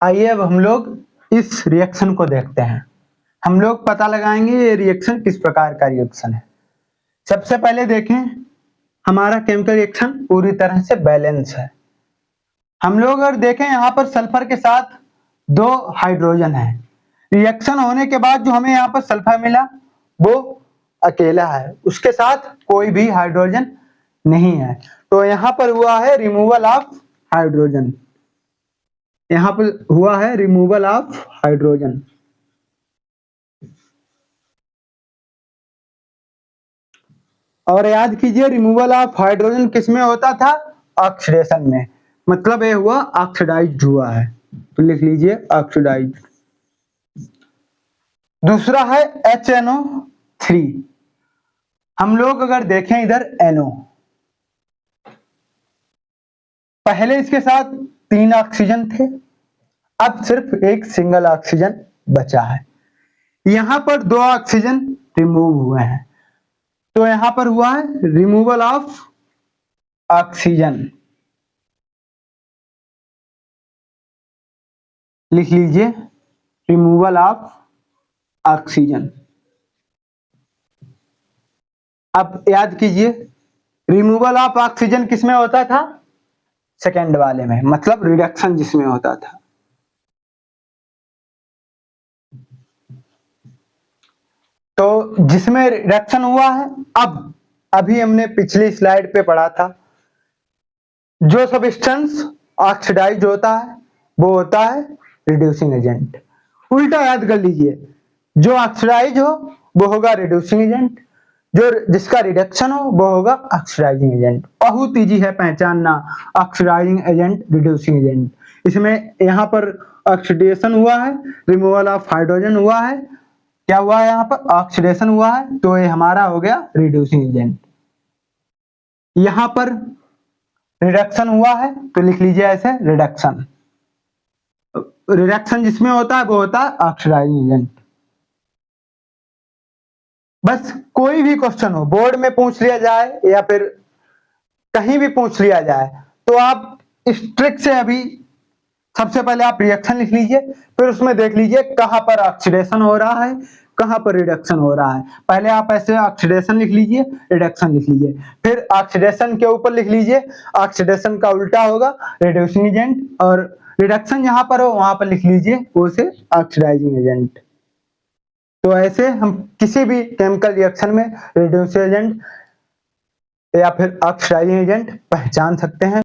आइए अब हम लोग इस रिएक्शन को देखते हैं। हम लोग पता लगाएंगे ये रिएक्शन किस प्रकार का रिएक्शन है। सबसे पहले देखें, हमारा केमिकल रिएक्शन पूरी तरह से बैलेंस है। हम लोग अगर देखें यहाँ पर सल्फर के साथ 2 हाइड्रोजन है। रिएक्शन होने के बाद जो हमें यहाँ पर सल्फर मिला वो अकेला है, उसके साथ कोई भी हाइड्रोजन नहीं है। तो यहाँ पर हुआ है रिमूवल ऑफ हाइड्रोजन। यहाँ पर हुआ है रिमूवल ऑफ हाइड्रोजन। और याद कीजिए रिमूवल ऑफ हाइड्रोजन किस में होता था? ऑक्सीडेशन में। मतलब ये हुआ ऑक्सीडाइज्ड हुआ है, तो लिख लीजिए ऑक्सीडाइज्ड। दूसरा है HNO3। हम लोग अगर देखें इधर NO, पहले इसके साथ 3 ऑक्सीजन थे, अब सिर्फ एक सिंगल ऑक्सीजन बचा है। यहां पर 2 ऑक्सीजन रिमूव हुए हैं, तो यहां पर हुआ है रिमूवल ऑफ ऑक्सीजन। लिख लीजिए रिमूवल ऑफ ऑक्सीजन। अब याद कीजिए रिमूवल ऑफ ऑक्सीजन किसमें होता था? सेकेंड वाले में, मतलब रिडक्शन जिसमें होता था। तो जिसमें रिडक्शन हुआ है, अब अभी हमने पिछली स्लाइड पे पढ़ा था, जो सब्सटेंस ऑक्सीडाइज होता है वो होता है रिड्यूसिंग एजेंट। उल्टा याद कर लीजिए, जो ऑक्सीडाइज हो वो होगा रिड्यूसिंग एजेंट, जो जिसका रिडक्शन हो वो होगा ऑक्सीडाइजिंग एजेंट। बहुत इजी है पहचानना ऑक्सीडाइजिंग एजेंट, रिड्यूसिंग एजेंट। इसमें यहाँ पर ऑक्सीडेशन हुआ है, रिमूवल ऑफ हाइड्रोजन हुआ है, क्या हुआ है यहाँ पर? ऑक्सीडेशन हुआ है, तो ये हमारा हो गया रिड्यूसिंग एजेंट। यहाँ पर रिडक्शन हुआ है, तो लिख लीजिए ऐसे रिडक्शन। रिडक्शन जिसमें होता है वो होता है ऑक्सीडाइजिंग एजेंट। बस कोई भी क्वेश्चन हो, बोर्ड में पूछ लिया जाए या फिर कहीं भी पूछ लिया जाए, तो आप इस ट्रिक से अभी सबसे पहले आप रिएक्शन लिख लीजिए, फिर उसमें देख लीजिए कहां पर ऑक्सीडेशन हो रहा है, कहां पर रिडक्शन हो रहा है। पहले आप ऐसे ऑक्सीडेशन लिख लीजिए, रिडक्शन लिख लीजिए, फिर ऑक्सीडेशन के ऊपर लिख लीजिए ऑक्सीडेशन का उल्टा होगा रिड्यूसिंग एजेंट, और रिडक्शन जहां पर हो वहां पर लिख लीजिए वो से ऑक्सीडाइजिंग एजेंट। तो ऐसे हम किसी भी केमिकल रिएक्शन में रिड्यूसिंग एजेंट या फिर ऑक्सीडाइजिंग एजेंट पहचान सकते हैं।